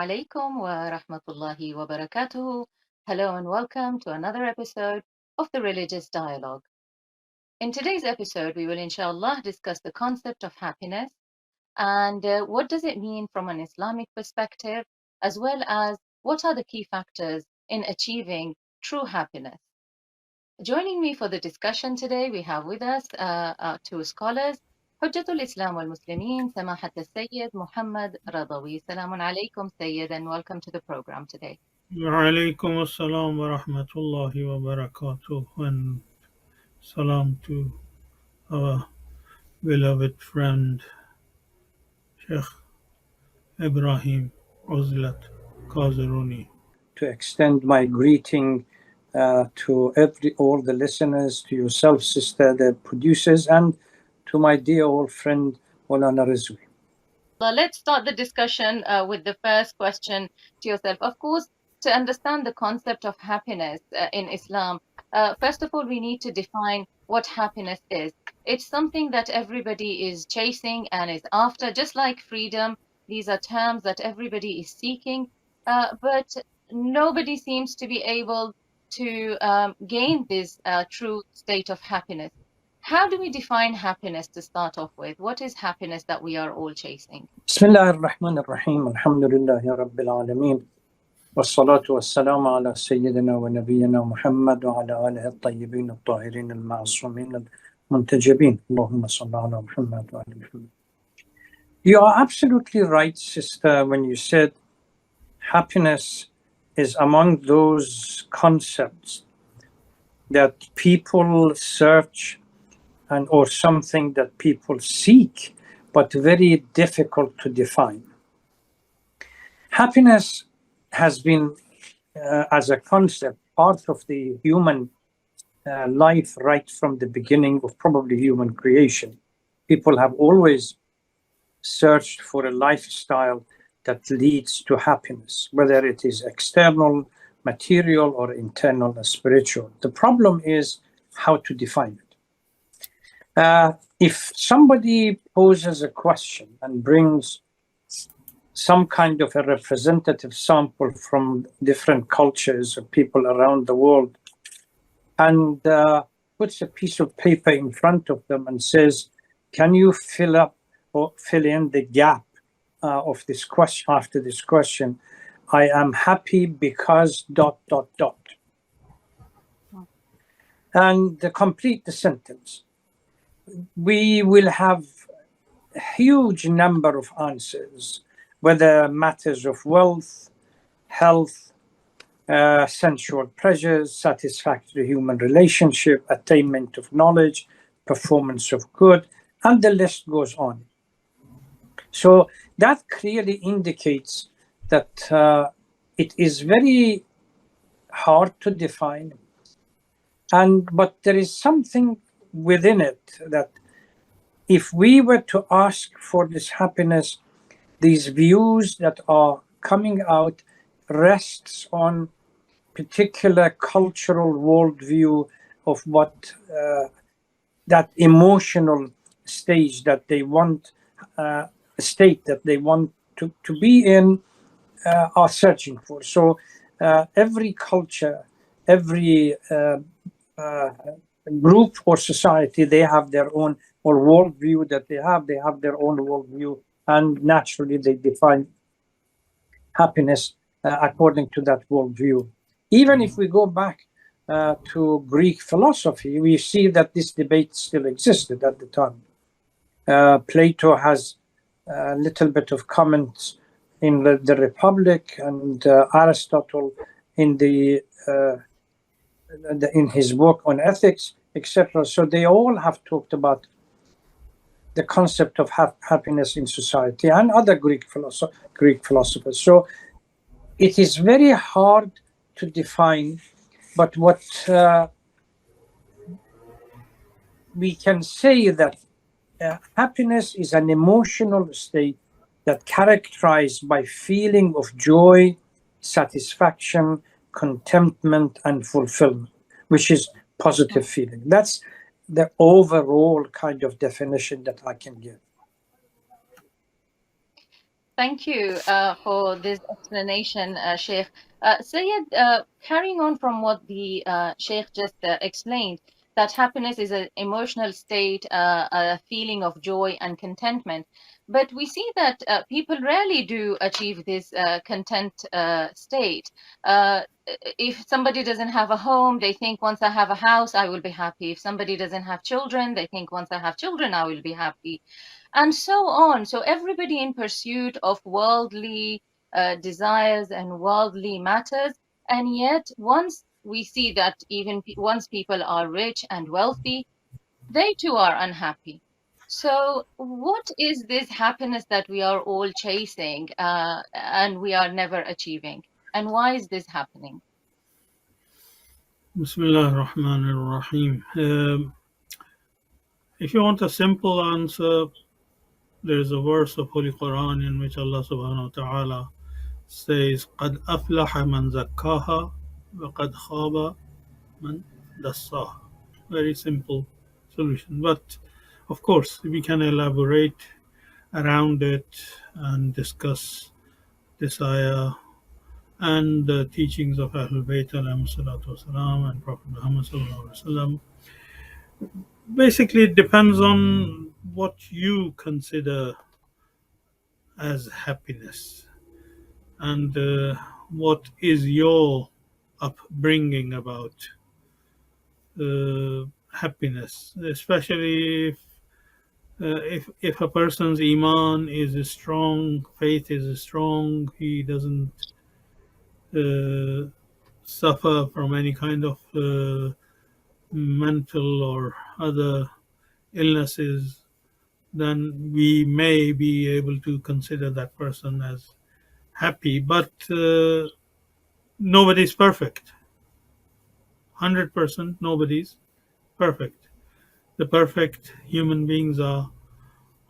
Alaikum wa rahmatullahi wa barakatuhu. Hello and welcome to another episode of the Religious Dialogue. In today's episode, we will inshallah discuss the concept of happiness and what does it mean from an Islamic perspective, as well as what are the key factors in achieving true happiness. Joining me for the discussion today, we have with us two scholars, Hujjatul Islam wal Muslimin, Samahat Syed Mohammad Razavi. Salamun alaikum, Syed, and welcome to the program today. Waalaikum assalam wa rahmatullahi wa barakatuh, and salam to our beloved friend Shaykh Ibrahim Kazerooni. To extend my greeting to all the listeners, to yourself, sister, the producers, and to my dear old friend Maulana Razavi. Well, let's start the discussion with the first question to yourself. Of course, to understand the concept of happiness in Islam, first of all, we need to define what happiness is. It's something that everybody is chasing and is after, just like freedom. These are terms that everybody is seeking, but nobody seems to be able to gain this true state of happiness. How do we define happiness to start off with? What is happiness that we are all chasing? Bismillah ar-Rahman ar-Rahim. Alhamdulillahi Rabbil Alameen. والصلاة والسلام على سيدنا ونبينا محمد وعلى آله الطيبين الطاهرين المعصومين المنتجبين اللهم صل على محمد وعلى محمد. You are absolutely right, sister, when you said happiness is among those concepts that people search or something that people seek, but very difficult to define. Happiness has been, as a concept, part of the human life right from the beginning of probably human creation. People have always searched for a lifestyle that leads to happiness, whether it is external, material, or internal or spiritual. The problem is how to define it. If somebody poses a question and brings some kind of a representative sample from different cultures of people around the world and puts a piece of paper in front of them and says, can you fill up or fill in the gap of this question after this question? I am happy because ... And complete the sentence. We will have a huge number of answers, whether matters of wealth, health, sensual pleasures, satisfactory human relationship, attainment of knowledge, performance of good, and the list goes on. So that clearly indicates that it is very hard to define, but there is something within it that if we were to ask for this happiness, these views that are coming out rests on particular cultural worldview of what that emotional stage that they want, state that they want to be in, are searching for. So every culture, every group or society, they have their own, or worldview that they have their own worldview, and naturally they define happiness according to that worldview. Even if we go back to Greek philosophy, we see that this debate still existed at the time. Plato has a little bit of comments in the Republic, and Aristotle in in his work on ethics, etc. So they all have talked about the concept of happiness in society, and other Greek philosophers. So it is very hard to define, but what we can say that happiness is an emotional state that characterized by feeling of joy, satisfaction, contentment, and fulfillment, which is positive feeling. That's the overall kind of definition that I can give. Thank you for this explanation, Sheikh. Syed, carrying on from what the Sheikh just explained, that happiness is an emotional state, a feeling of joy and contentment. But we see that people rarely do achieve this content state. If somebody doesn't have a home, they think once I have a house, I will be happy. If somebody doesn't have children, they think once I have children, I will be happy, and so on. So everybody in pursuit of worldly desires and worldly matters. And yet, once we see that even once people are rich and wealthy, they too are unhappy. So, what is this happiness that we are all chasing and we are never achieving? And why is this happening? Bismillah ar-Rahman ar-Rahim. If you want a simple answer, there is a verse of Holy Quran in which Allah subhanahu wa ta'ala says, قَدْ أَفْلَحَ مَنْ زَكَّاهَا وَقَدْ خَابَ مَنْ دَسَّاهَا. Very simple solution. But of course, we can elaborate around it and discuss this ayah and the teachings of Ahlebait and Prophet Muhammad. Basically, it depends on what you consider as happiness and what is your upbringing about happiness, especially if a person's iman is strong, faith is strong, he doesn't uh, suffer from any kind of mental or other illnesses, then we may be able to consider that person as happy. But nobody's perfect. 100% nobody's perfect. The perfect human beings are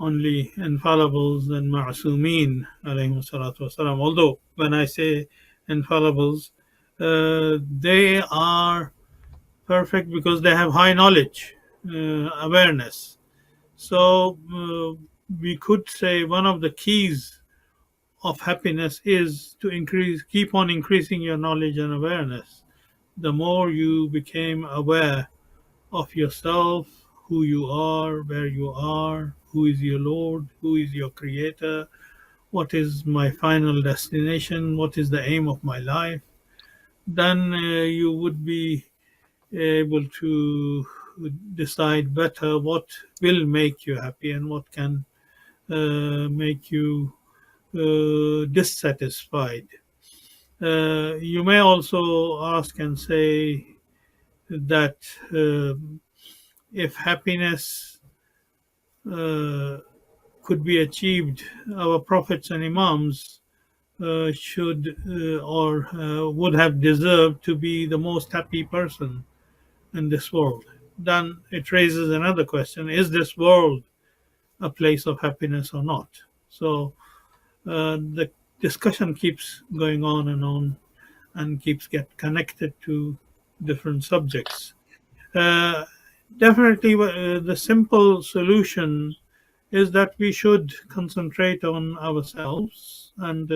only infallibles and ma'asumeen, alayhi salatu wasalam. Although, when I say infallibles, they are perfect because they have high knowledge, awareness. So, we could say one of the keys of happiness is to keep on increasing your knowledge and awareness. The more you became aware of yourself, who you are, where you are, who is your Lord, who is your Creator, what is my final destination, what is the aim of my life, then you would be able to decide better what will make you happy and what can make you dissatisfied. You may also ask and say that if happiness could be achieved, our prophets and imams should or would have deserved to be the most happy person in this world. Then it raises another question: is this world a place of happiness or not? So the discussion keeps going on and keeps get connected to different subjects. Uh, Definitely, the simple solution is that we should concentrate on ourselves, and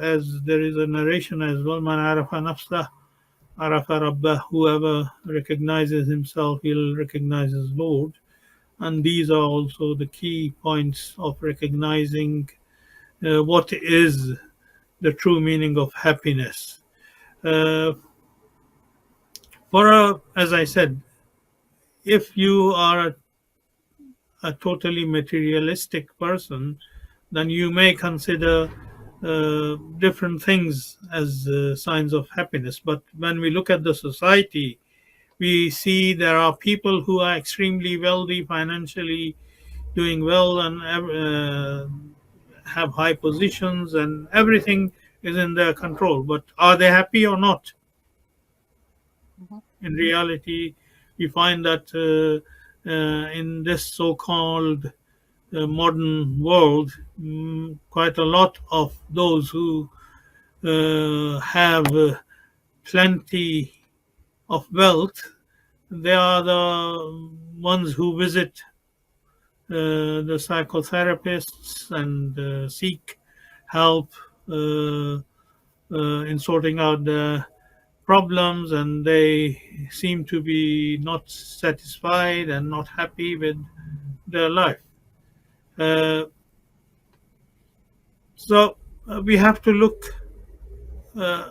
as there is a narration as well, man arafa nafsah arafa rabbah, whoever recognizes himself, he'll recognize his Lord. And these are also the key points of recognizing what is the true meaning of happiness. Uh, as I said, if you are a totally materialistic person, then you may consider different things as signs of happiness. But when we look at the society, we see there are people who are extremely wealthy, financially doing well, and have high positions, and everything is in their control. But are they happy or not? Mhm. In reality, we find that in this so-called modern world, quite a lot of those who have plenty of wealth, they are the ones who visit the psychotherapists and seek help in sorting out the problems, and they seem to be not satisfied and not happy with their life. Uh, so we have to look uh,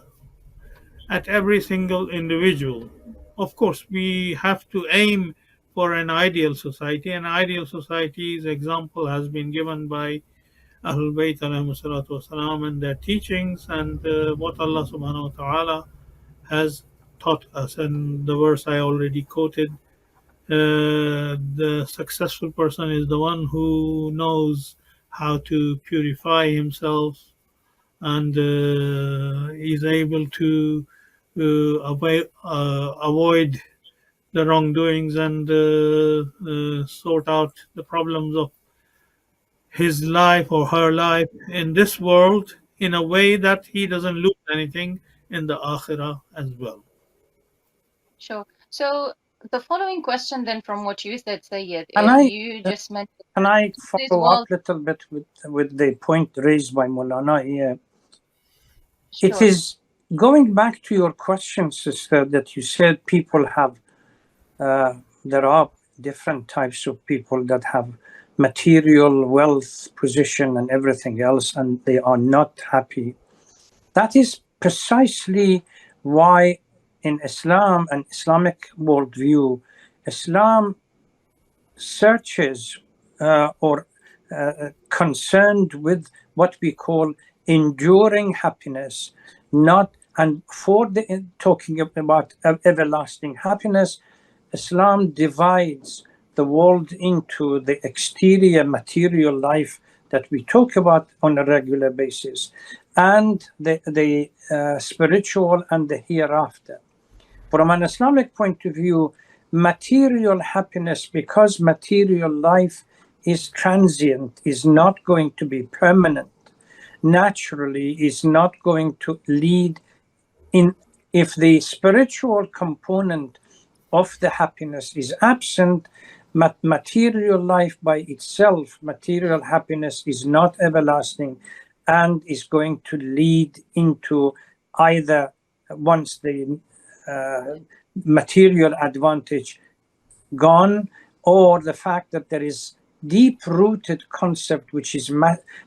at every single individual. Of course, we have to aim for an ideal society. An ideal society's example has been given by Ahlebait wasalam and their teachings, and what Allah subhanahu wa ta'ala has taught us. And the verse I already quoted, the successful person is the one who knows how to purify himself and is able to avoid the wrongdoings and sort out the problems of his life or her life in this world in a way that he doesn't lose anything in the akhirah as well. Sure. So the following question then from what you said, Syed, Can I you just mentioned can I this follow up world. a little bit with the point raised by Maulana here? It Sure. is going back to your question, sister, that you said people have, there are different types of people that have material wealth, position, and everything else, and they are not happy. That is precisely why in Islam and Islamic worldview, Islam searches or concerned with what we call enduring happiness, not and for the talking about everlasting happiness, Islam divides the world into the exterior material life that we talk about on a regular basis, and the spiritual and the hereafter. From an Islamic point of view, material happiness, because material life is transient, is not going to be permanent, naturally is not going to lead in. If the spiritual component of the happiness is absent, material life by itself, material happiness is not everlasting and is going to lead into either, once the material advantage gone, or the fact that there is deep-rooted concept which is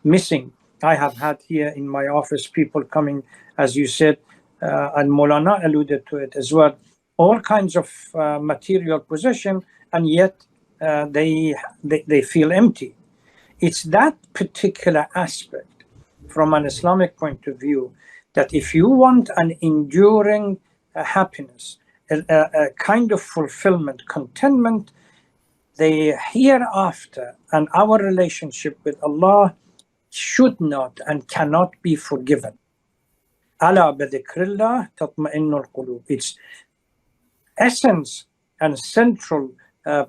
missing. I have had here in my office people coming, as you said, and Maulana alluded to it as well, all kinds of material possession, and yet they feel empty. It's that particular aspect from an Islamic point of view that if you want an enduring happiness, a kind of fulfillment, contentment, the hereafter and our relationship with Allah should not and cannot be forgiven. Ala bidhikrillah tatma'innul qulub. Its essence and central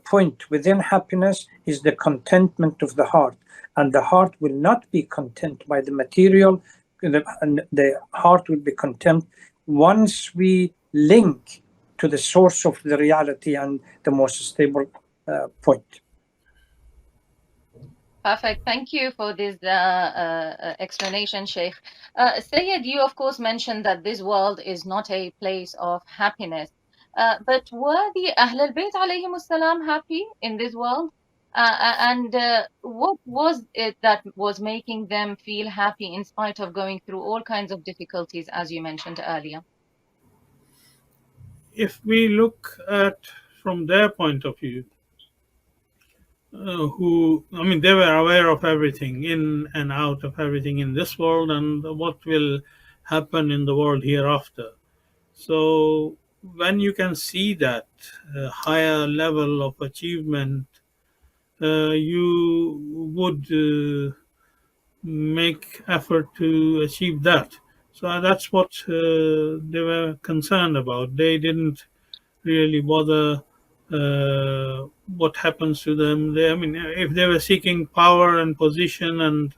point within happiness is the contentment of the heart, and the heart will not be content by the material. The heart will be content once we link to the source of the reality and the most stable point. Perfect. Thank you for this explanation, Sheikh. Syed, you of course mentioned that this world is not a place of happiness. But were the Ahlul-Bayt alayhimus salam happy in this world? And what was it that was making them feel happy in spite of going through all kinds of difficulties, as you mentioned earlier? If we look at from their point of view, they were aware of everything, in and out of everything in this world and what will happen in the world hereafter. So when you can see that higher level of achievement, you would make effort to achieve that. So that's what they were concerned about. They didn't really bother what happens to them. If they were seeking power and position, and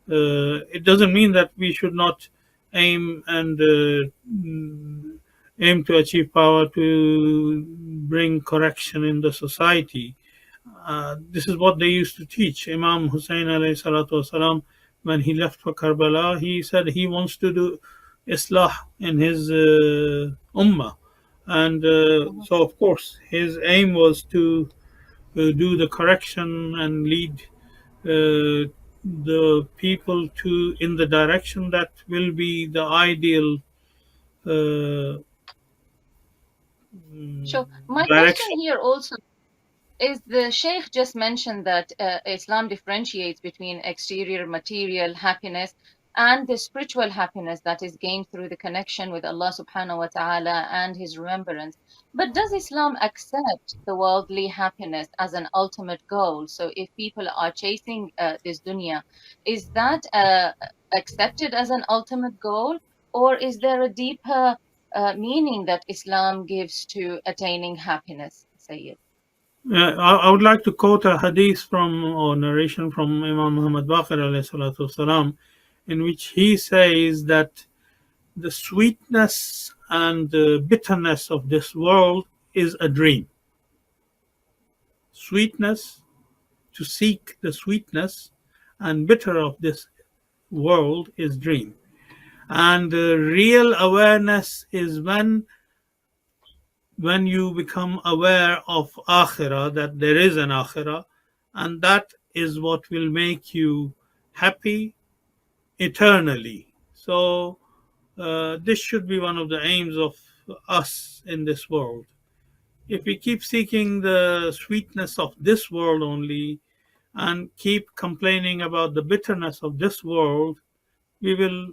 it doesn't mean that we should not aim and aim to achieve power to bring correction in the society This is what they used to teach. Imam Hussain alayhi salatu wasalam, when he left for Karbala, he said he wants to do Islah in his Ummah. And so, of course, his aim was to do the correction and lead the people to in the direction that will be the ideal So my question direction. here also is, the Sheikh just mentioned that Islam differentiates between exterior material happiness and the spiritual happiness that is gained through the connection with Allah subhanahu wa ta'ala and his remembrance. But does Islam accept the worldly happiness as an ultimate goal? So if people are chasing this dunya, is that accepted as an ultimate goal? Or is there a deeper meaning that Islam gives to attaining happiness, Sayyid? I would like to quote a hadith from or narration from Imam Muhammad Baqir alayhi salatu wasalam, in which he says that the sweetness and the bitterness of this world is a dream. Sweetness, to seek the sweetness and bitter of this world is dream. And the real awareness is when you become aware of akhirah, that there is an akhirah, and that is what will make you happy eternally. So this should be one of the aims of us in this world. If we keep seeking the sweetness of this world only and keep complaining about the bitterness of this world, we will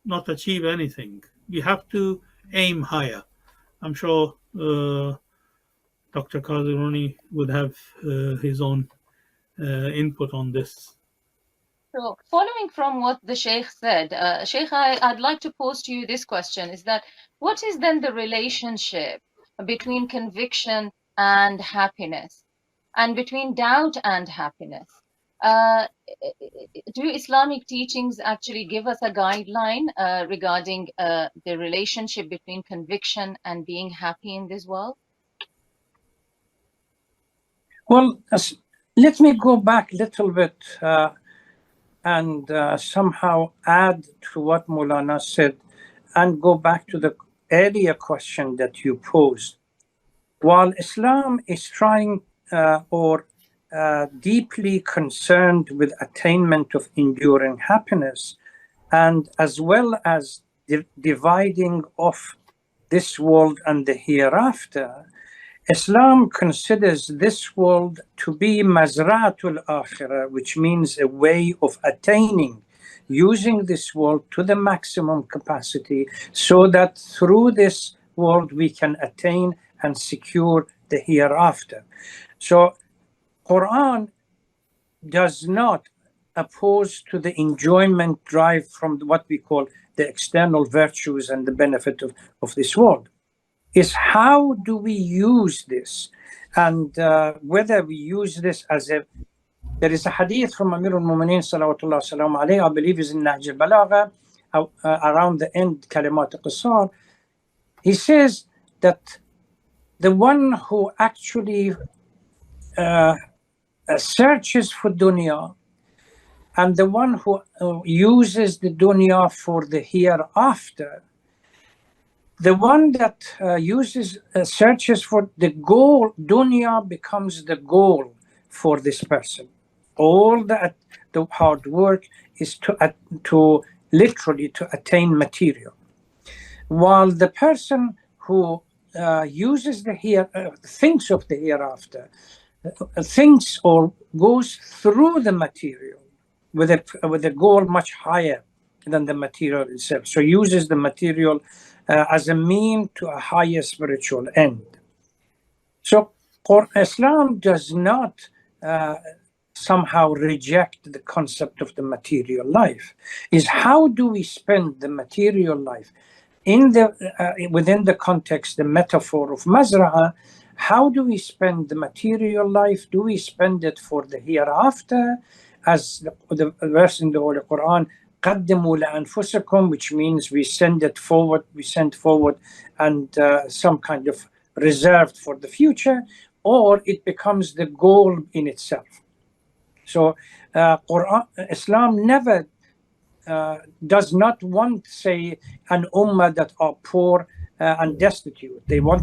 not achieve anything. We have to aim higher. I'm sure Dr. Kazerooni would have his own input on this. So, following from what the Sheikh said, Sheikh, I'd like to pose to you this question, is that what is then the relationship between conviction and happiness, and between doubt and happiness? Do Islamic teachings actually give us a guideline regarding the relationship between conviction and being happy in this world? Well, let me go back a little bit and somehow add to what Maulana said and go back to the earlier question that you posed. While Islam is trying or deeply concerned with attainment of enduring happiness, and as well as dividing off this world and the hereafter, Islam considers this world to be mazra'atul akhirah, which means a way of attaining, using this world to the maximum capacity, so that through this world we can attain and secure the hereafter. So Quran does not oppose to the enjoyment derived from what we call the external virtues and the benefit of this world. Is how do we use this, and whether we use this as a... There is a hadith from Amir al-Mu'mineen salawatullah salam alayhi, I believe is in Nahj al-Balagha, around the end, Kalimat al-Qisar. He says that the one who actually searches for dunya and the one who uses the dunya for the hereafter, the one that searches for the goal, dunya becomes the goal for this person. All the hard work is to literally to attain material. While the person who uses the thinks of the hereafter, thinks or goes through the material with a goal much higher than the material itself. So uses the material as a mean to a higher spiritual end. So Islam does not somehow reject the concept of the material life. Is how do we spend the material life in the within the context, the metaphor of Mazra'ah? How do we spend the material life? Do we spend it for the hereafter? As the verse in the Holy Quran, قَدِّمُوا لَأَنفُسَكُمْ, which means we send forward and some kind of reserved for the future. or it becomes the goal in itself. So Islam never does not want, say, an ummah that are poor and destitute. They want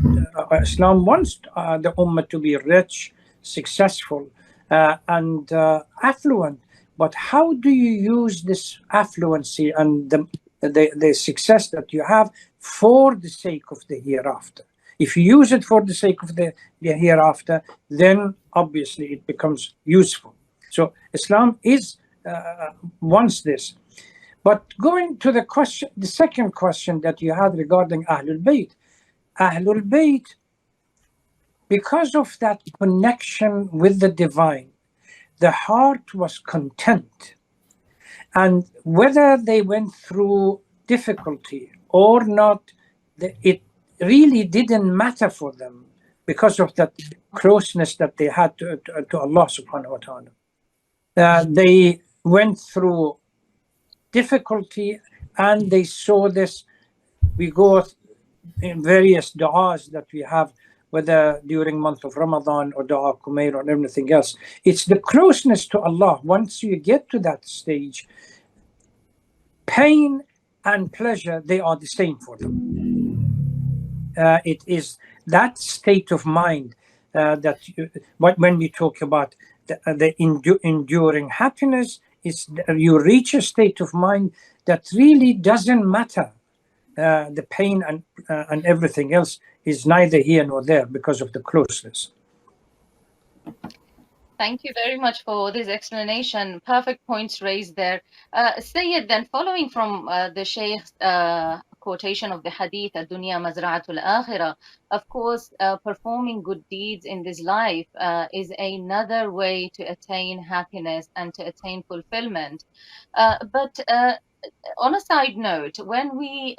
Islam wants the ummah to be rich, successful, and affluent. But how do you use this affluency and the success that you have for the sake of the hereafter? If you use it for the sake of the hereafter, then obviously it becomes useful. So Islam wants this. But going to the second question that you had regarding Ahlul Bayt, because of that connection with the divine, the heart was content. And whether they went through difficulty or not, it really didn't matter for them because of that closeness that they had to Allah subhanahu wa ta'ala. They went through difficulty and they saw this. We go in various du'as that we have, whether during month of Ramadan or du'a Kumair or everything else. It's the closeness to Allah. Once you get to that stage, pain and pleasure, they are the same for them. It is that state of mind that when we talk about the enduring happiness, you reach a state of mind that really doesn't matter. The pain and everything else is neither here nor there because of the closeness. Thank you very much for this explanation. Perfect points raised there. Syed, then following from the Shaykh's quotation of the hadith, "Ad-dunya mazra'atul akhirah," of course, performing good deeds in this life is another way to attain happiness and to attain fulfillment. But on a side note, when we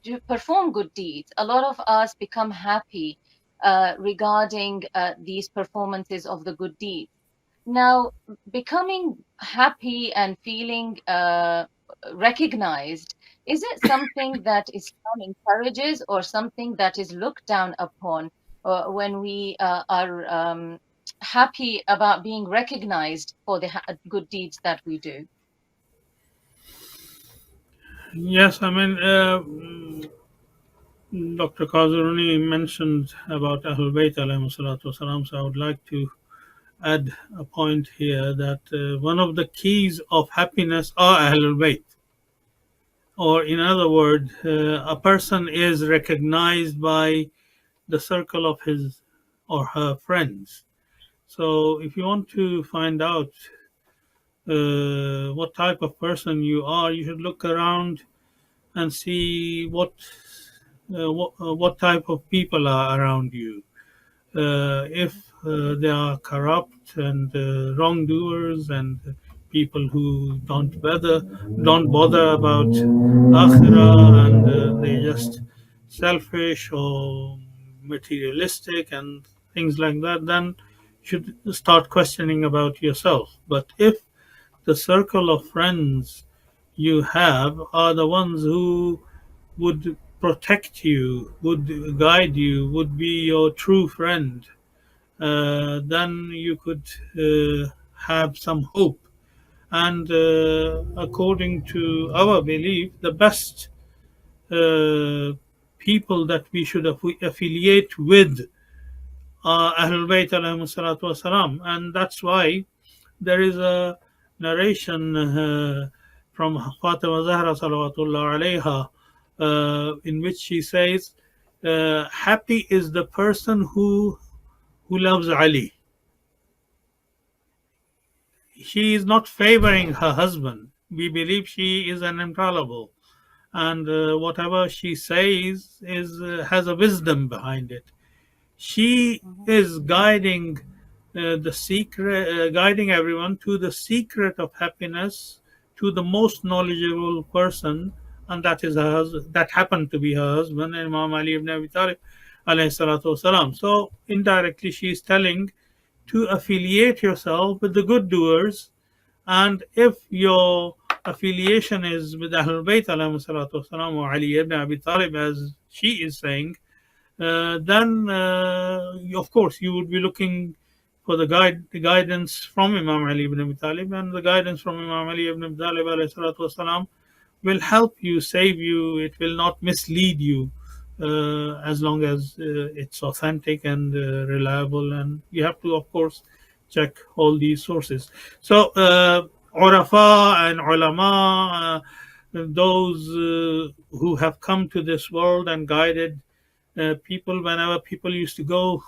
do perform good deeds, a lot of us become happy regarding these performances of the good deeds. Now, becoming happy and feeling recognized, is it something that Islam encourages or something that is looked down upon when we are happy about being recognized for the good deeds that we do? Yes, I mean, Dr. Kazerooni mentioned about Ahlebait alayhi salatu wasalam, so I would like to add a point here that one of the keys of happiness are Ahlebait. Or in other words, a person is recognized by the circle of his or her friends. So if you want to find out what type of person you are, you should look around and see what type of people are around you. If they are corrupt and wrongdoers and people who don't bother about akhirah and they're just selfish or materialistic and things like that, then you should start questioning about yourself. But if the circle of friends you have are the ones who would protect you, would guide you, would be your true friend, then you could have some hope. And according to our belief, the best people that we should affiliate with are Ahlul Bayt alayhi salatu wasalam. And that's why there is a narration from Fatima Zahra salawatullah alayha in which she says, happy is the person who loves Ali. She is not favoring her husband. We believe she is an infallible, and whatever she says has a wisdom behind it. She is guiding guiding everyone to the secret of happiness, to the most knowledgeable person, and that is her husband. That happened to be her husband, Imam Ali ibn Abi Talib, alayhi salatu wasalam. So indirectly, she is telling to affiliate yourself with the good doers, and if your affiliation is with Ahlul Bayt alayhi salatu wasalam or Ali ibn Abi Talib, as she is saying, then of course you would be looking for the guidance from Imam Ali ibn Abi Talib, and the guidance from Imam Ali ibn Abi Talib alayhi salatu wasalam will help you, save you. It will not mislead you, as long as it's authentic and reliable. And you have to, of course, check all these sources. So, Urafa and Ulama, those who have come to this world and guided people, whenever people used to go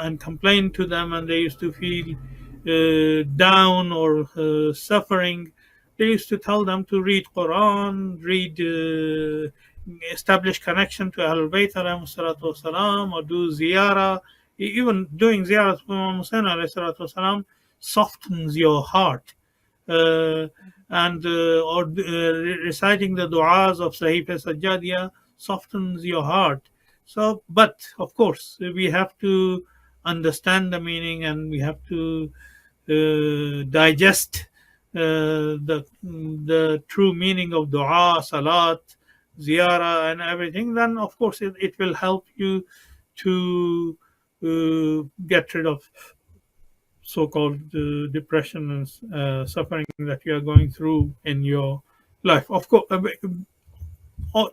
and complain to them, and they used to feel down or suffering, they used to tell them to read Quran, establish connection to Ahlebait alayhi salatu wasalam, or do ziyarah. Even doing ziyarah to Imam Hussain alayhi salatu wasalam softens your heart. And or reciting the du'as of Sahifa Sajjadiyah softens your heart. So, but of course, we have to understand the meaning, and we have to digest the true meaning of dua, salat, ziyarah, and everything. Then, of course, it will help you to get rid of so-called depression and suffering that you are going through in your life. Of course,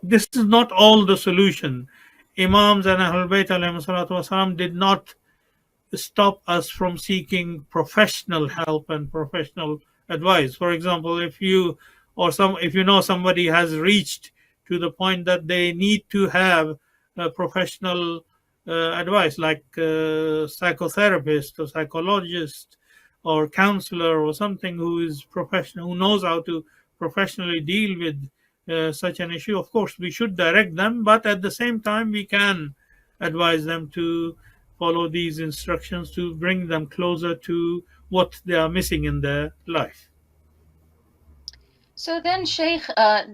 this is not all the solution. Imams and Ahlul Bayt alayhi salatu wasalam did not stop us from seeking professional help and professional advice. For example, if you know somebody has reached to the point that they need to have a professional advice, like a psychotherapist or psychologist or counselor or something who is professional, who knows how to professionally deal with such an issue, of course we should direct them, but at the same time we can advise them to follow these instructions to bring them closer to what they are missing in their life. So then, Shaykh,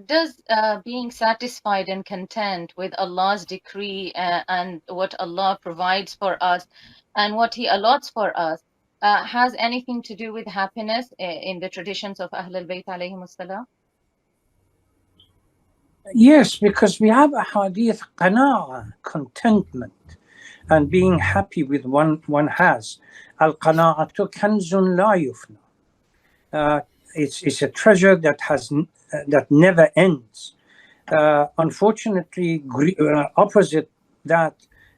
does being satisfied and content with Allah's decree and what Allah provides for us and what He allots for us has anything to do with happiness in the traditions of Ahlul Bayt alayhimus salam? Yes, because we have a hadith, qana'a, contentment, and being happy with one has. Al-qana'atu kanzun la yufna. It's a treasure that never ends. Unfortunately, opposite that,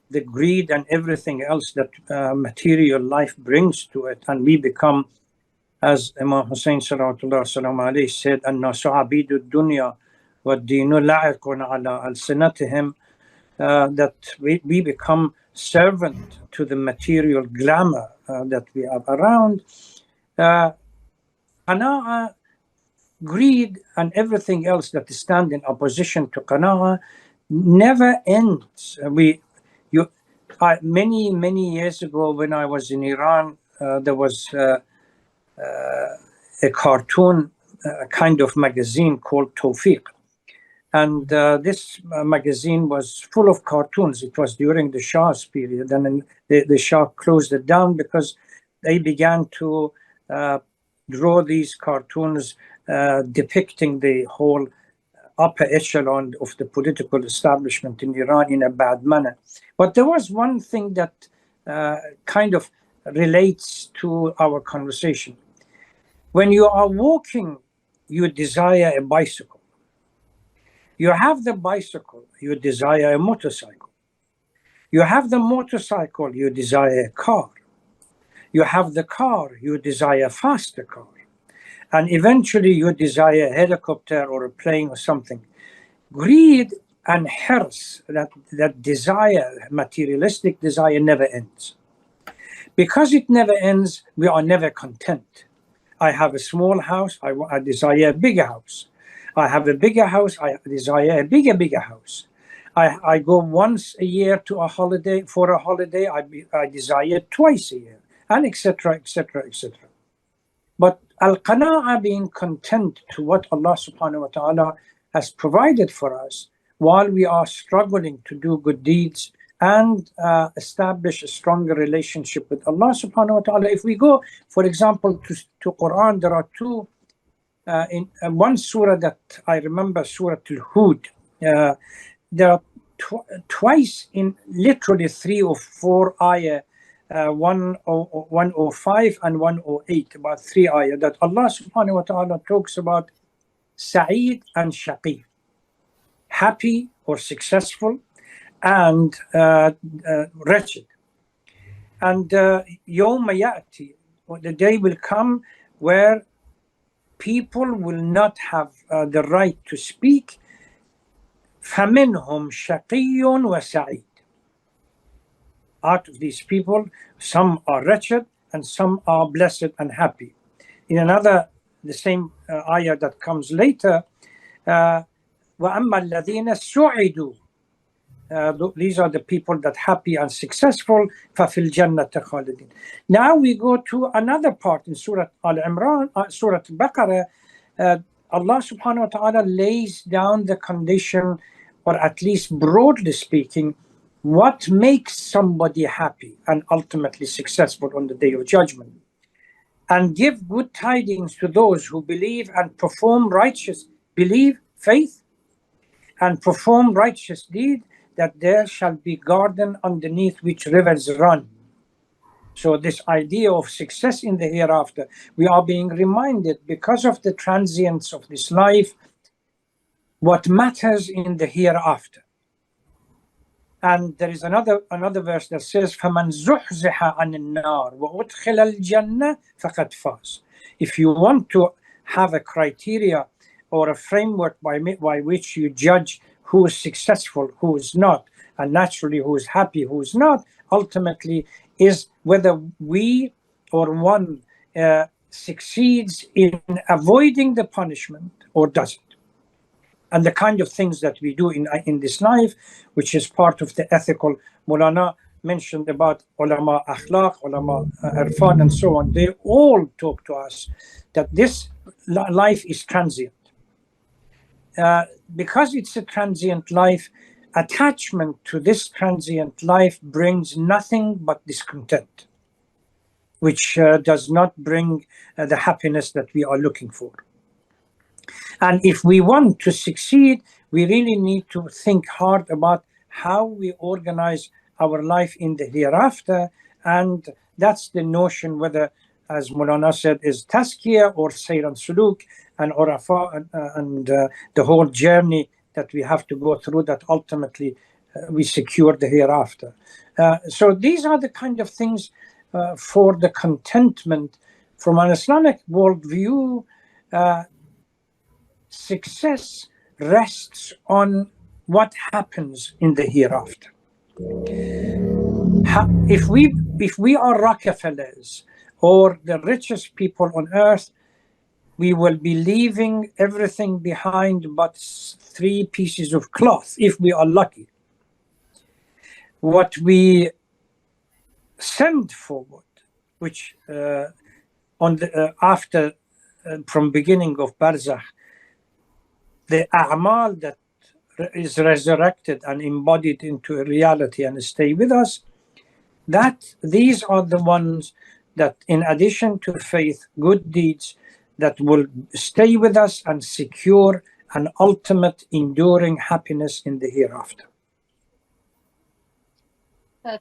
the greed and everything else that material life brings to it, and we become, as Imam Hussain salawatullah salam alayhi said, "An-nasu abidu dunya wa dinu la'iqun ala al-sinatihim," that we become servant to the material glamour that we have around. Qana'a, greed, and everything else that stand in opposition to qana'a never ends. Many years ago, when I was in Iran, there was a cartoon kind of magazine called Tawfiq. And this magazine was full of cartoons. It was during the Shah's period, and then the Shah closed it down because they began to draw these cartoons depicting the whole upper echelon of the political establishment in Iran in a bad manner. But there was one thing that kind of relates to our conversation. When you are walking, you desire a bicycle. You have the bicycle, you desire a motorcycle. You have the motorcycle, you desire a car. You have the car, you desire a faster car. And eventually you desire a helicopter or a plane or something. Greed and hirs, that desire, materialistic desire, never ends. Because it never ends, we are never content. I have a small house, I desire a bigger house. I have a bigger house, I desire a bigger house. I go once a year to a holiday, for a holiday, I desire twice a year, and etc., etc., etc. But al-qana'a, being content to what Allah subhanahu wa ta'ala has provided for us, while we are struggling to do good deeds and establish a stronger relationship with Allah subhanahu wa ta'ala. If we go, for example, to Quran, there are two, in one surah that I remember, Surah Al-Hud, there are twice in literally 3 or 4 ayah, 105 and 108, about 3 ayah, that Allah subhanahu wa ta'ala talks about Sa'id and Shaqi, happy or successful, and wretched. And Yawma Ya'ti, the day will come where people will not have the right to speak. فَمِنْهُمْ شَقِيٌّ وَسَعِيدٌ. Out of these people, some are wretched and some are blessed and happy. In another, the same ayah that comes later, وَأَمَّا الَّذِينَ سُعِدُوا. These are the people that happy and successful. فَفِي الْجَنَّةِ خَالِدِينَ. Now we go to another part in Surah Al-Imran, Surah Al-Baqarah. Allah subhanahu wa ta'ala lays down the condition, or at least broadly speaking, what makes somebody happy and ultimately successful on the Day of Judgment. And give good tidings to those who believe and perform righteous, faith, and perform righteous deed, that there shall be garden underneath which rivers run. So this idea of success in the hereafter, we are being reminded, because of the transience of this life, what matters in the hereafter. And there is another verse that says, فَمَنْ زُحْزِحَ عَنِ النَّارِ وَأُدْخِلَ الْجَنَّةِ فَقَدْ فَازَ. If you want to have a criteria or a framework by which you judge who is successful, who is not, and naturally who is happy, who is not, ultimately is whether we or one succeeds in avoiding the punishment or doesn't. And the kind of things that we do in this life, which is part of the ethical, Maulana mentioned about Ulema Akhlaq, Ulema Irfan, and so on. They all talk to us that this life is transient. Because it's a transient life, attachment to this transient life brings nothing but discontent, which does not bring the happiness that we are looking for. And if we want to succeed, we really need to think hard about how we organize our life in the hereafter. And that's the notion, whether, as Maulana said, is tazkiyah or sayr and suluk and urafa, and the whole journey that we have to go through, that ultimately we secure the hereafter. So these are the kind of things for the contentment. From an Islamic worldview, success rests on what happens in the hereafter. If we are Rockefellers or the richest people on earth, we will be leaving everything behind but 3 pieces of cloth, if we are lucky. What we send forward, which after from beginning of Barzakh, the a'mal that is resurrected and embodied into a reality and stay with us, that these are the ones that, in addition to faith, good deeds that will stay with us and secure an ultimate enduring happiness in the hereafter.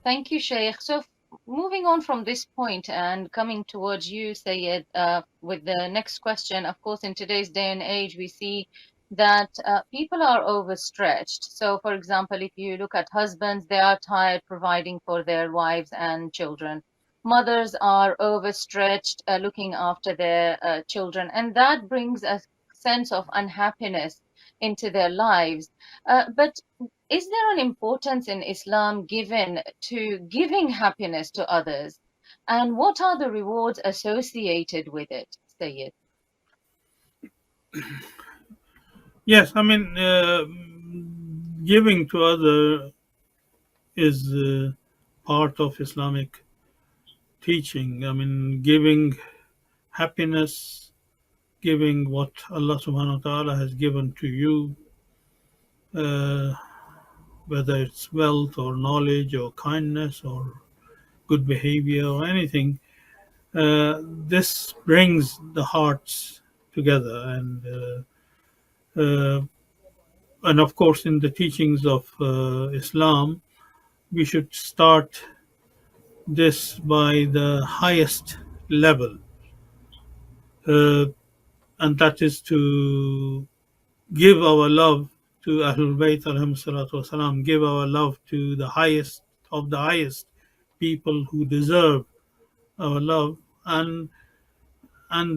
Thank you, Shaykh. So moving on from this point and coming towards you, Syed, with the next question. Of course, in today's day and age, we see that people are overstretched. So, for example, if you look at husbands, they are tired providing for their wives and children. Mothers are overstretched looking after their children, and that brings a sense of unhappiness into their lives. But is there an importance in Islam given to giving happiness to others? And what are the rewards associated with it, Sayyid? Yes, I mean, giving to other is part of Islamic teaching. I mean, giving happiness, giving what Allah subhanahu wa ta'ala has given to you, whether it's wealth or knowledge or kindness or good behavior or anything, this brings the hearts together. And and of course, in the teachings of Islam, we should start this by the highest level, uh, and that is to give our love to Ahlebait alayhim salatu wasalam, give our love to the highest of the highest people who deserve our love, and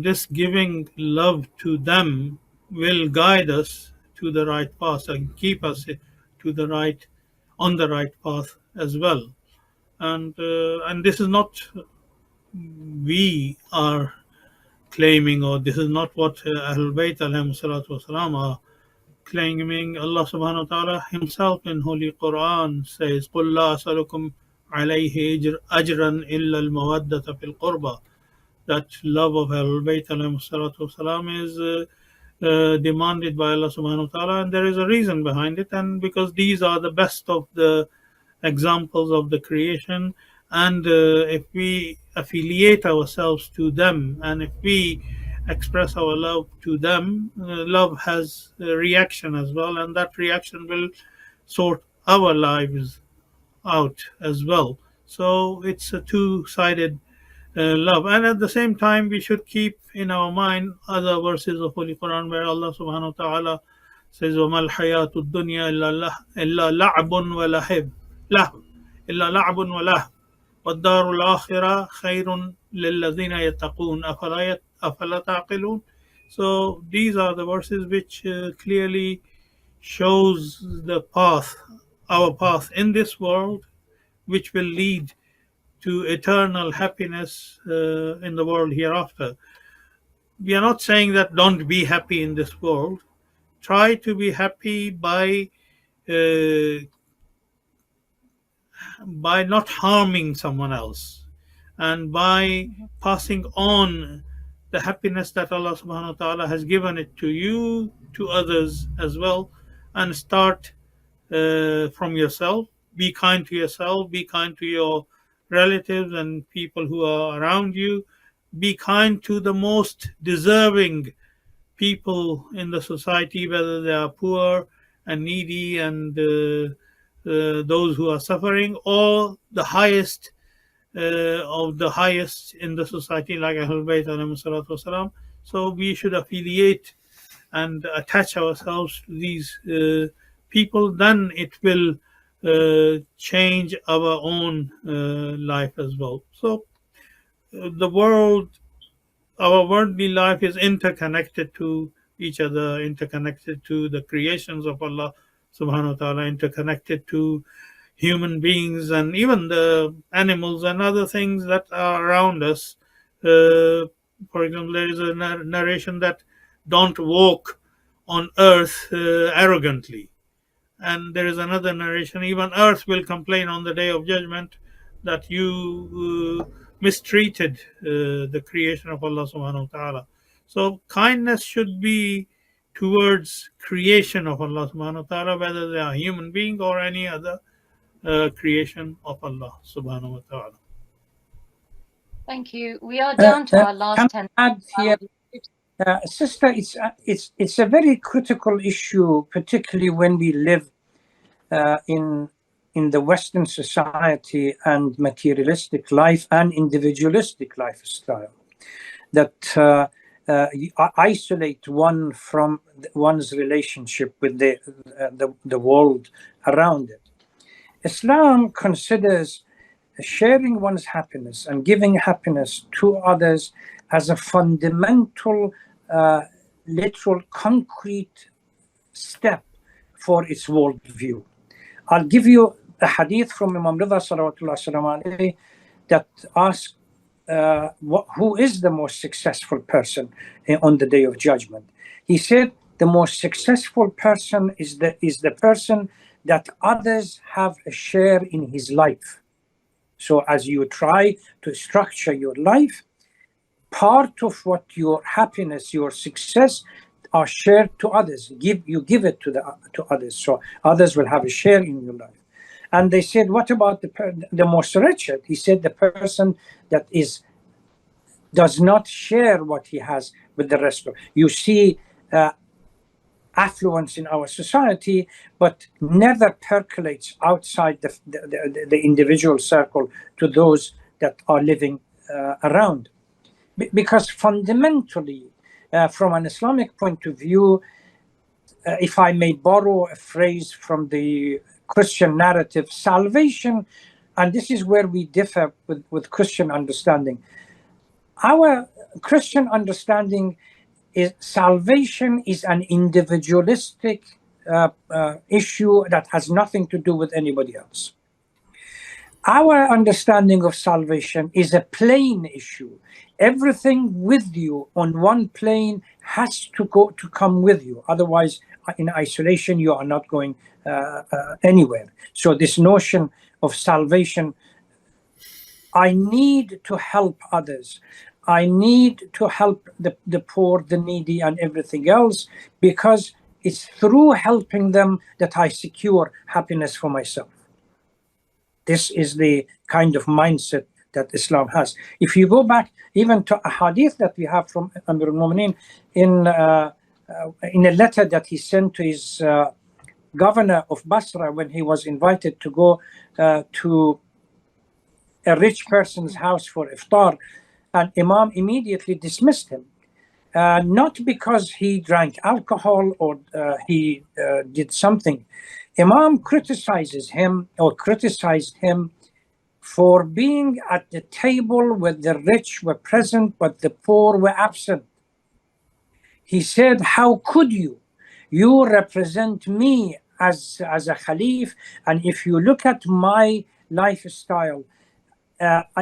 this giving love to them will guide us to the right path and keep us to the right on the right path as well. And this is not we are claiming, or this is not what Ahlul Bayt alayhim salatu wasalam are claiming. Allah subhanahu wa ta'ala himself in Holy Quran says, قُلْ لَا أَسْأَلُكُمْ عَلَيْهِ أَجْرًا إِلَّا الْمَوَدَّةَ فِي الْقُرْبَى. That love of Ahlul Bayt alayhim salatu wasalam is demanded by Allah subhanahu wa ta'ala, and there is a reason behind it, and because these are the best of the examples of the creation, and if we affiliate ourselves to them and if we express our love to them, love has a reaction as well, and that reaction will sort our lives out as well. So it's a two-sided love. And at the same time, we should keep in our mind other verses of Holy Quran where Allah subhanahu wa ta'ala says, وَمَا الْحَيَاةُ الدُّنْيَا إِلَّا لَعْبٌ وَلَهِبٌ إِلَّا لَعْبٌ وَلَهْبٌ وَالدَّارُ الْآخِرَةُ خَيْرٌ لِلَّذِينَ يَتَّقُونَ أَفَلَا تَعْقِلُونَ. So these are the verses which clearly shows the path, our path in this world, which will lead to eternal happiness in the world hereafter. We are not saying that don't be happy in this world. Try to be happy by not harming someone else, and by passing on the happiness that Allah subhanahu wa ta'ala has given it to you to others as well, and start from yourself. Be kind to yourself, be kind to your relatives and people who are around you. Be kind to the most deserving people in the society, whether they are poor and needy and those who are suffering, or the highest of the highest in the society, like Ahlul Bayt alayhim salatu wasalam. So we should affiliate and attach ourselves to these people, then it will change our own life as well. So the world, our worldly life is interconnected to each other, interconnected to the creations of Allah subhanahu wa ta'ala, interconnected to human beings and even the animals and other things that are around us. For example, there is a narration that don't walk on earth arrogantly. And there is another narration, even earth will complain on the day of judgment that you mistreated the creation of Allah subhanahu wa ta'ala. So kindness should be towards creation of Allah subhanahu wa ta'ala, whether they are human being or any other creation of Allah subhanahu wa ta'ala. Thank you. We are down to our last Can 10 I add here, sister, it's a very critical issue, particularly when we live in the Western society and materialistic life and individualistic lifestyle, that isolate one from one's relationship with the world around it. Islam considers sharing one's happiness and giving happiness to others as a fundamental, literal, concrete step for its worldview. I'll give you a hadith from Imam Raza salawatullah alayhi that asks who is the most successful person on the day of judgment. He said the most successful person is the person that others have a share in his life. So as you try to structure your life, part of what your happiness, your success are shared to others. You give it to others, so others will have a share in your life. And they said, what about the most wretched? He said the person that does not share what he has with the rest of. You see, affluence in our society, but never percolates outside the individual circle to those that are living around. Because fundamentally, from an Islamic point of view, if I may borrow a phrase from the Christian narrative, salvation, and this is where we differ with Christian understanding. Our Christian understanding is salvation is an individualistic issue that has nothing to do with anybody else. Our understanding of salvation is a plane issue. Everything with you on one plane has to come with you. Otherwise, in isolation, you are not going anywhere. So this notion of salvation, I need to help others. I need to help the poor, the needy, and everything else, because it's through helping them that I secure happiness for myself. This is the kind of mindset that Islam has. If you go back even to a hadith that we have from Amir al-Mu'mineen in a letter that he sent to his governor of Basra when he was invited to go to a rich person's house for iftar, and Imam immediately dismissed him. Not because he drank alcohol or he did something. Imam criticized him for being at the table where the rich were present but the poor were absent. He said, how could you? You represent me as a Khalif, and if you look at my lifestyle,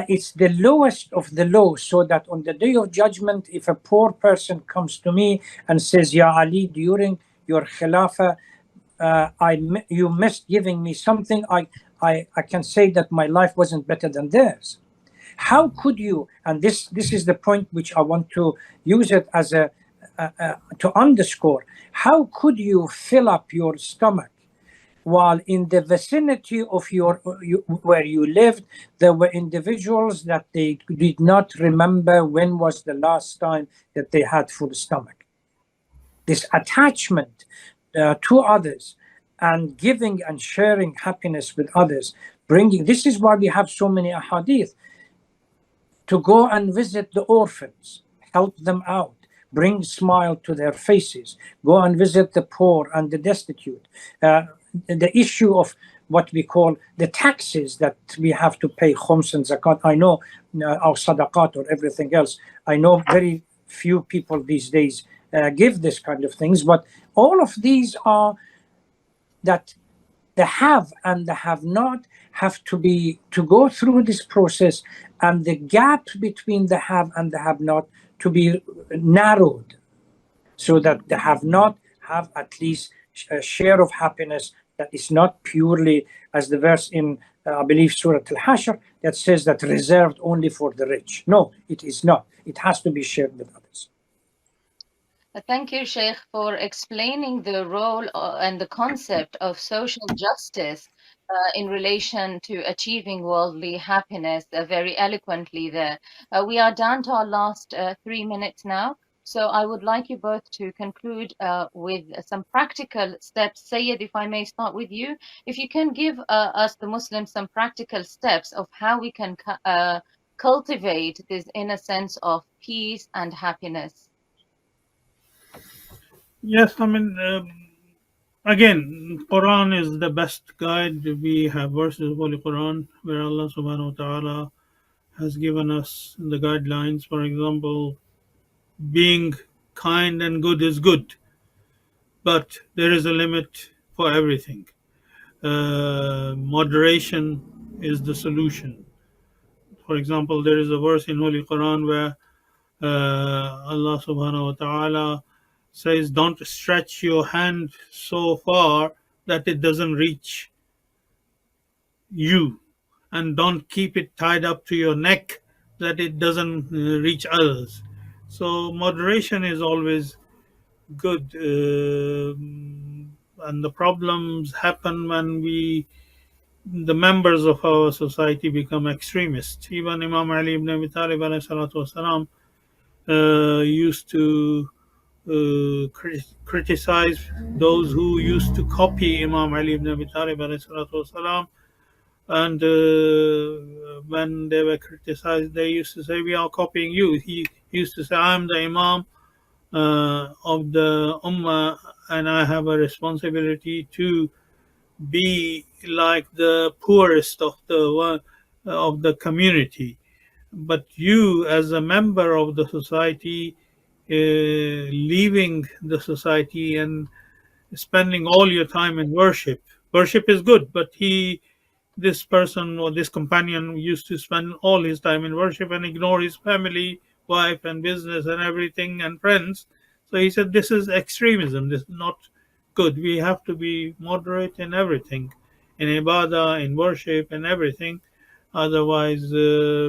it's the lowest of the low, so that on the day of judgment, if a poor person comes to me and says, Ya Ali, during your Khilafah, you missed giving me something, I can say that my life wasn't better than theirs. How could you, and this is the point which I want to use it as to underscore, how could you fill up your stomach while in the vicinity of where you lived, there were individuals that they did not remember when was the last time that they had full stomach. This attachment to others and giving and sharing happiness with others, this is why we have so many ahadith, to go and visit the orphans, help them out, bring smile to their faces, go and visit the poor and the destitute. The issue of what we call the taxes that we have to pay, khums and zakat. I know our sadaqat or everything else. I know very few people these days give this kind of things, but all of these are that the have and the have not have to go through this process, and the gap between the have and the have not to be narrowed, so that the have not have at least a share of happiness that is not purely, as the verse in, I believe, Surah Al-Hashr, that says that reserved only for the rich. No, it is not. It has to be shared with others. Thank you, Sheikh, for explaining the role and the concept of social justice in relation to achieving worldly happiness very eloquently there. We are down to our last 3 minutes now. So I would like you both to conclude with some practical steps. Syed, if I may start with you, if you can give us, the Muslims, some practical steps of how we can cultivate this inner sense of peace and happiness. Yes, I mean, again, Quran is the best guide. We have verses of Holy Quran where Allah subhanahu wa ta'ala has given us the guidelines. For example, being kind and good is good, but there is a limit for everything. Moderation is the solution. For example, there is a verse in Holy Quran where Allah subhanahu wa ta'ala says, don't stretch your hand so far that it doesn't reach you, and don't keep it tied up to your neck that it doesn't reach others. So moderation is always good, and the problems happen when the members of our society become extremists. Even Imam Ali ibn Abi Talib alayhi salatu wasalam, used to criticize those who used to copy Imam Ali ibn Abi Talib alayhi salatu wasalam. And when they were criticized, they used to say, "We are copying you." He used to say, "I'm the Imam of the Ummah, and I have a responsibility to be like the poorest of the community. But you, as a member of the society, leaving the society and spending all your time in worship. Worship is good, but this person or this companion used to spend all his time in worship and ignore his family, wife, and business and everything and friends. So he said, this is extremism. This is not good. We have to be moderate in everything, in ibadah, in worship, and everything. Otherwise,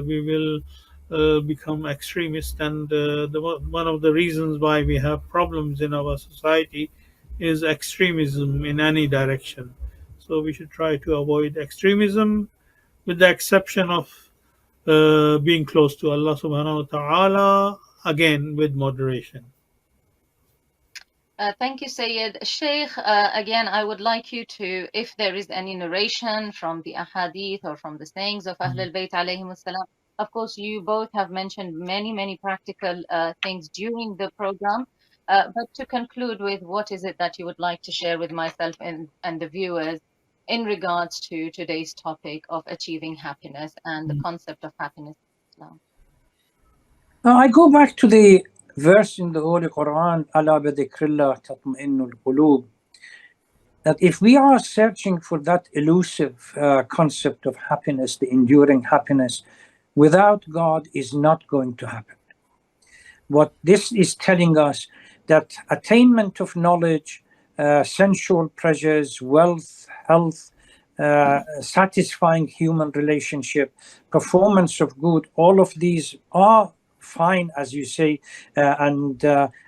we will become extremist. And one of the reasons why we have problems in our society is extremism in any direction. So we should try to avoid extremism, with the exception of being close to Allah subhanahu wa ta'ala, again with moderation. Thank you, Syed. Sheikh, again, I would like you to, if there is any narration from the ahadith or from the sayings of Ahlebait alayhim salam, of course, you both have mentioned many, many practical things during the program. But to conclude with, what is it that you would like to share with myself and the viewers in regards to today's topic of achieving happiness and the concept of happiness in Islam? I go back to the verse in the Holy Quran, "Ala bi dhikrillah tatma'innul qulub," that if we are searching for that elusive concept of happiness, the enduring happiness, without God is not going to happen. What this is telling us, that attainment of knowledge, sensual pleasures, wealth, health, satisfying human relationship, performance of good, all of these are fine, as you say, and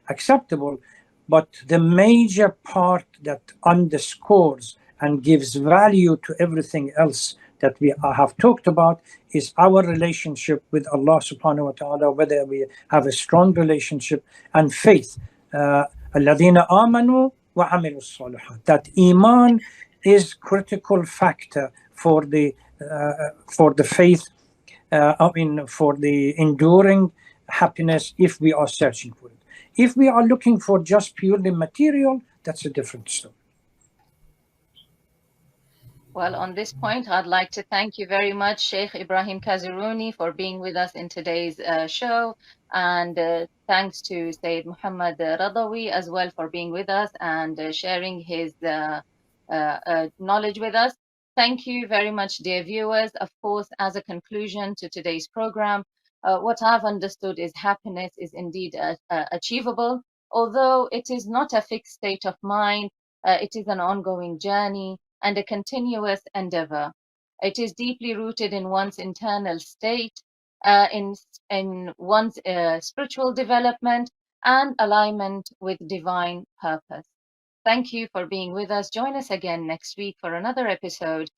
acceptable. But the major part that underscores and gives value to everything else that we have talked about is our relationship with Allah subhanahu wa ta'ala, whether we have a strong relationship and faith. الَّذِينَ آمَنُوا وَعَمِلُوا الصَّالِحَاتِ. That Iman is critical factor for the faith, for the enduring happiness if we are searching for it. If we are looking for just purely material, that's a different story. Well, on this point, I'd like to thank you very much, Shaykh Ibrahim Kazerooni, for being with us in today's show. And thanks to Sayyid Mohammad Razavi as well for being with us and sharing his knowledge with us. Thank you very much, dear viewers. Of course, as a conclusion to today's program, what I've understood is happiness is indeed achievable, although it is not a fixed state of mind. It is an ongoing journey and a continuous endeavor. It is deeply rooted in one's internal state, in one's spiritual development and alignment with divine purpose. Thank you for being with us. Join us again next week for another episode